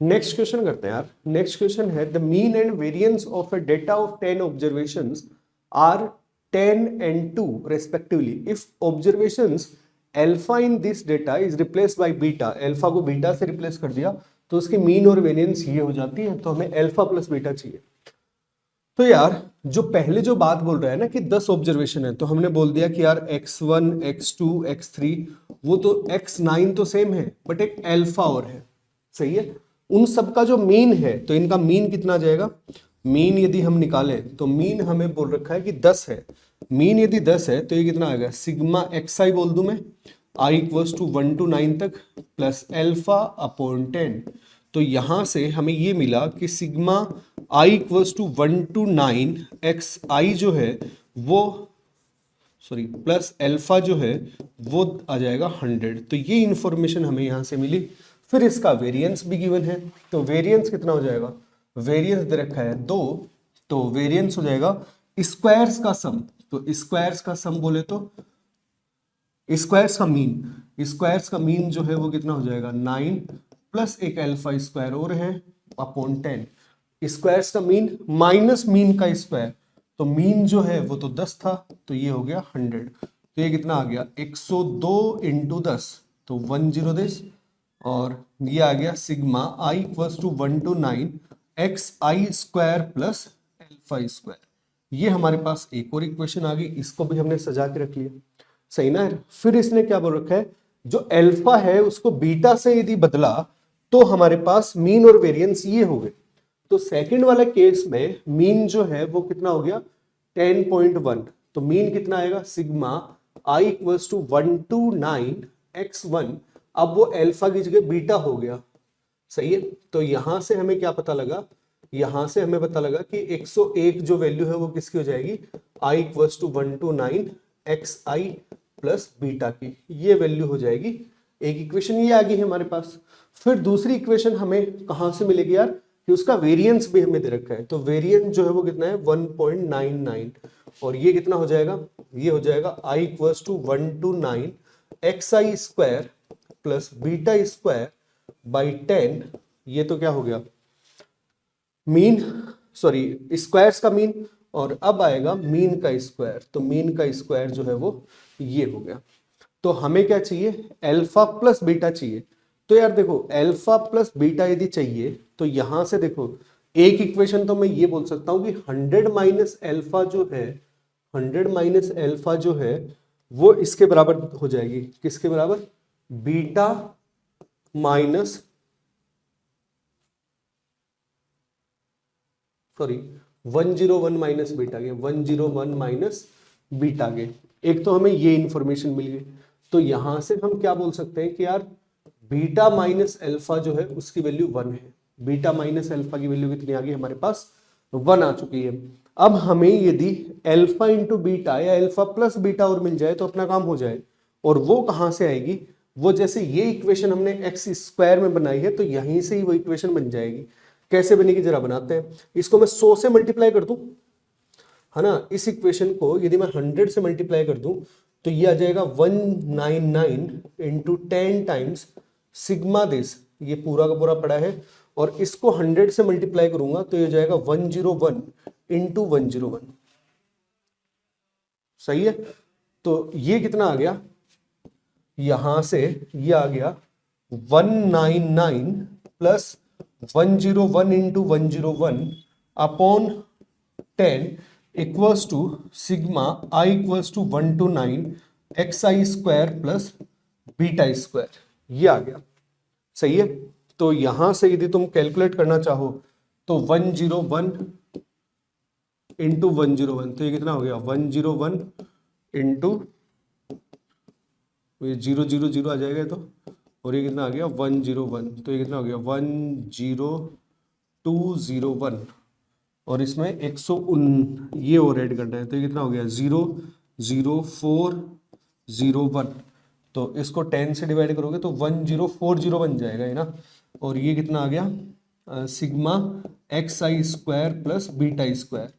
Next question करते हैं यार। नेक्स्ट क्वेश्चन है the mean and variance of a data of 10 observations are 10 and 2 respectively if observations alpha in this data is replaced by beta, alpha को beta से replace कर दिया तो उसकी मीन और वेरिएंस ये हो जाती है। तो हमें अल्फा प्लस बीटा चाहिए। तो यार जो पहले जो बात बोल रहा है ना कि 10 ऑब्जर्वेशन है, तो हमने बोल दिया कि यार x1 x2 x3 वो तो x9 तो सेम है बट एक अल्फा और है, सही है। उन सब का जो मीन है तो इनका मीन कितना आ जाएगा। मीन यदि हम निकालें तो मीन हमें बोल रखा है कि 10 है। मीन यदि 10 है तो ये कितना आएगा, सिग्मा एक्स आई बोल दूं मैं, आई इक्वल्स टू 1 to 9 तक प्लस एल्फा अपॉन 10। तो यहां से हमें ये मिला कि sigma i equals to 1 to 9 x i जो है वो सॉरी प्लस एल्फा जो है वो आ जाएगा 100। तो ये इंफॉर्मेशन हमें यहां से मिली। फिर इसका वेरिएंस भी गिवन है, तो वेरिएंस कितना हो जाएगा, वेरिएंस दे रखा है 2, तो वेरिएंस हो जाएगा स्क्वायर्स का सम। तो स्क्वायर्स का सम बोले तो स्क्वायर्स का मीन जो है वो कितना हो जाएगा 9 प्लस एक अल्फा स्क्वायर और है अपॉन 10। स्क्वायर्स का मीन माइनस मीन का स्क्वायर, तो मीन जो है वो तो 10 था तो ये हो गया 100। तो ये कितना आ गया 102 इंटू 10 तो 106 और ये आ गया sigma i equals to 1 to 9 x i square plus alpha square. ये हमारे पास एक और इक्वेशन आ गई, इसको भी हमने सजा के रख लिया, सही ना है। फिर इसने क्या बोल रखा है, जो अल्फा है उसको बीटा से यदि बदला तो हमारे पास मीन और वेरिएंस ये हो गए। तो सेकंड वाले केस में मीन जो है वो कितना हो गया 10.1। तो मीन कितना आएगा, sigma i equals to 1 to 9 x1। अब वो अल्फा की जगह बीटा हो गया, सही है। तो यहां से हमें क्या पता लगा, यहां से हमें पता लगा कि 101 जो वैल्यू है वो किसकी हो जाएगी, i equals to 1 to 9 x i plus beta की, ये वैल्यू हो जाएगी। एक इक्वेशन ये आ गई है हमारे पास। फिर दूसरी इक्वेशन हमें कहां से मिलेगी यार, कि उसका वेरिएंस भी हमें दे रखा है। तो वेरिएंस जो है वो कितना है 1.99 और ये कितना हो जाएगा, ये हो जाएगा i equals to 1 to 9 x i square plus beta square by 10। ये तो क्या हो गया मीन, सॉरी स्क्वायर्स का मीन, और अब आएगा मीन का स्क्वायर। तो मीन का स्क्वायर जो है वो ये हो गया। तो हमें क्या चाहिए, अल्फा प्लस बीटा चाहिए। तो यार देखो अल्फा प्लस बीटा यदि चाहिए तो यहां से देखो एक इक्वेशन तो मैं ये बोल सकता हूं कि 100 माइनस अल्फा जो है, 100 माइनस अल्फा जो है वो इसके बराबर हो जाएगी, किसके बराबर, beta minus sorry 101 minus beta के, 101 माइनस बीटा के। एक तो हमें ये इंफॉर्मेशन मिल गई। तो यहां से हम क्या बोल सकते हैं कि यार बीटा माइनस अल्फा जो है उसकी वैल्यू 1 है। बीटा माइनस अल्फा की वैल्यू कितनी आ गई हमारे पास, 1 आ चुकी है। अब हमें यदि अल्फा इंटू बीटा या अल्फा प्लस बीटा और मिल जाए तो अपना काम हो जाए। और वो कहां से आएगी, वो जैसे ये इक्वेशन हमने एक्स स्क्वायर में बनाई है तो यहीं से ही वो इक्वेशन बन जाएगी। कैसे बनेगी जरा बनाते हैं। इसको मैं 100 से मल्टीप्लाई कर दूं, है ना। इस इक्वेशन को यदि मैं 100 से मल्टीप्लाई कर दूं तो ये आ जाएगा 199 इंटू 10 टाइम्स सिग्मा दिस, ये पूरा का पूरा पड़ा है। और इसको 100 से मल्टीप्लाई करूंगा तो ये जाएगा 101 इंटू 101, सही है। तो ये कितना आ गया, यहां से ये आ गया 199 plus 101 into 101 upon 10 equals to sigma i equals to 1 to 9 x i square plus beta square, ये आ गया, सही है। तो यहां से यदि तुम कैलकुलेट करना चाहो तो 101 इंटू 101, तो ये कितना हो गया 101 इंटू ये 000 आ जाएगा तो, और ये कितना आ गया 101, तो ये कितना हो गया 10201 और इसमें 109 ये और ऐड करना है तो ये कितना हो गया 00401। तो इसको 10 से डिवाइड करोगे तो 1040 बन जाएगा है ना। और ये कितना आ गया sigma x i square plus beta square.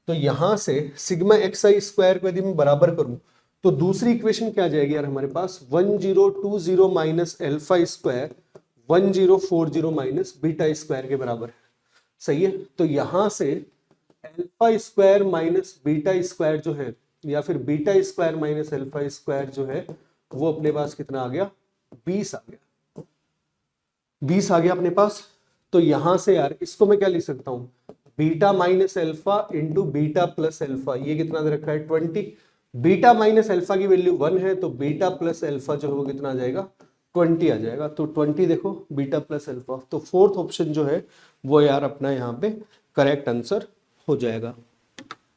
तो यहां से सिग्मा एक्स आई स्क्वायर को यदि मैं बराबर करूं तो दूसरी इक्वेशन क्या आ जाएगी यार हमारे पास 1020 minus alpha square 1040 minus beta square के बराबर है। सही है, तो यहां से alpha square minus beta square जो है, या फिर beta square minus alpha square जो है, वो अपने पास कितना आ गया, 20 आ गया। 20 आ गया अपने पास। तो यहां से यार इसको मैं क्या लिख सकता हूं, beta minus alpha into beta plus alpha, ये कितना दे रखा है 20। बीटा माइनस अल्फा की वैल्यू 1 है, तो बीटा प्लस अल्फा जो है वो कितना आ जाएगा, 20 आ जाएगा। तो 20 देखो बीटा प्लस अल्फा, तो फोर्थ ऑप्शन जो है वो यार अपना यहाँ पे करेक्ट आंसर हो जाएगा।